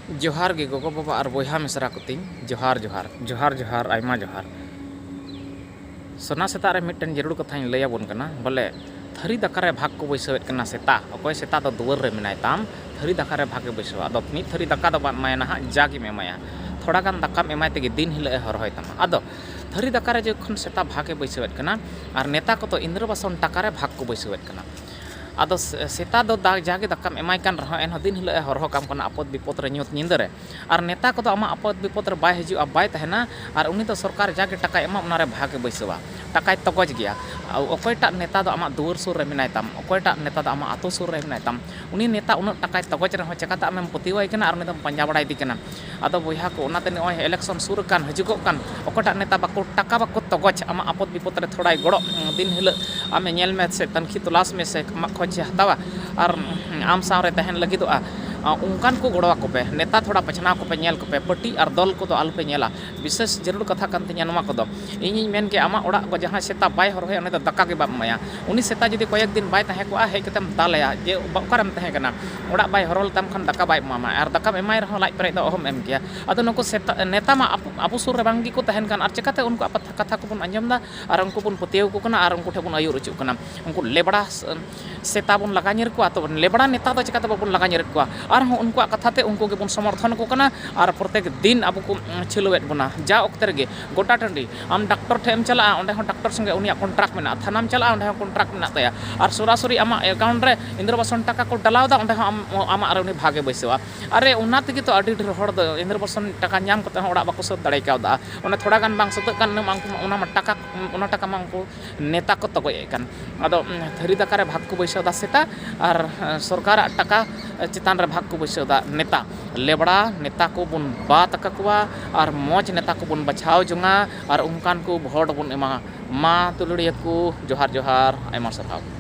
जोहार गे गोगो बाबा और बयहा मिसरा कुतिंग जोहार जोहार जोहार जोहार आयमा जोहार सोना सेता रे मिटन जरूर कथाኝ लैयाबोन कना बोले थरी दाका रे भाग को बैसवेत कना सेता अकय सेता दो दुवर रे मेनाय ताम थरी दाका रे भाग बैसवा आदो मिट थरी दाका दो बात मायना हा जागी में माया थोड़ा गान दाका एमाय तेगे दिन हिले हरहय तामा आदो थरी दाका रे जखन सेता भागे बैसवेत कना और नेता को तो इंद्रबासन टाका रे भाग को बैसवेत कना आदो सेता दो जागे दाकाम एमाय कान रह एन दिन हिले हरह काम कना आपद विपद रे ᱧᱩᱛ ᱧᱤᱫᱟᱹ रे और नेता को आमा आपद विपद रे बाय हिजुआ बाय तहना और उनी तो सरकार जागे टाका एमा उना रे भागे बैसवा टाकाय तगज गया अकयटा नेता दो आमा दुवर सुर रे मेनाय ताम अकयटा नेता दो आमा आतो सुर रे मेनाय ताम उनी नेता उन टाकाय तगज रे चेकाता आमेम पतिवाय कना और उनी दम पंजा बड़ाय दी कना आदो बयहा को उनाते नय इलेक्शन सुर कान हजुगो कान अकयटा नेता बाको टाका बाको तगज आमा आपद विपद रे थोड़ाय गड़ो दिन हिले आमे नेल में से तनखी तलाश में से मा खोज हतावा और आम सावरे तहन लगिदोआ उनकान को गड़वा को पे नेता थोड़ा पछना को पे नेल को पे पट्टी और दल को तो आल पे नेला विशेष जरूर कथा कान तिया नमा को दो इनी मेन के आमा ओड़ा को जहां सेता बाय हरहे उनी तो दक्का के बाप माया उनी सेता जदी कयेक दिन बाय तहे को हे केतम दालया जे बकरम तहे कना ओड़ा बाय हरल तम खन दक्का बाय मामा और दक्का एमाय रह लाइ परे दो अहम एम किया अदो नको सेता नेता मा आपु सुर रे बांगी को तहन कान और चेकाते उनको आप कथा को बन अंजम दा और उनको बन पतियो को कना और उनको ठे बन आयु रचु कना उनको लेबड़ा सेता बन लगा निर को तो लेबड़ा नेता तो चेकाते बन लगा निर को और उनको कथाते उनको के बन समर्थन को कना और प्रत्येक दिन अब को छिलवेट बना जा अक्तर गे गोटा टंडी आम डॉक्टर ठेम चला ओंडे हो डॉक्टर संगे उनिया कॉन्ट्रैक्ट मेना थानाम चला ओंडे हो कॉन्ट्रैक्ट मेना तया और सरासरी आमा अकाउंट रे इंद्रबासन टाका को डलाव दा ओंडे हो आमा और उनी भागे बैसवा अरे उना तगे तो अडी ढेर हड़ दो इंद्रबासन टाका ᱧᱟᱢ कते हो ओड़ा बाको सद दड़े कावदा ओना थोड़ा गान बांग सद कान ओना टाका ओना टाका मांको नेता को तगय कान आदो थरी दाका रे भाग को बैसदा सेटा और सरकार टाका चितान रे भाग को बैसदा नेता लेबड़ा नेता को बन बात अकवा और मौज नेता को बन बचाव जोंगा और उनकान को भोट बन एमा मा तुलड़िया को जोहार जोहार आयमा सरहाव।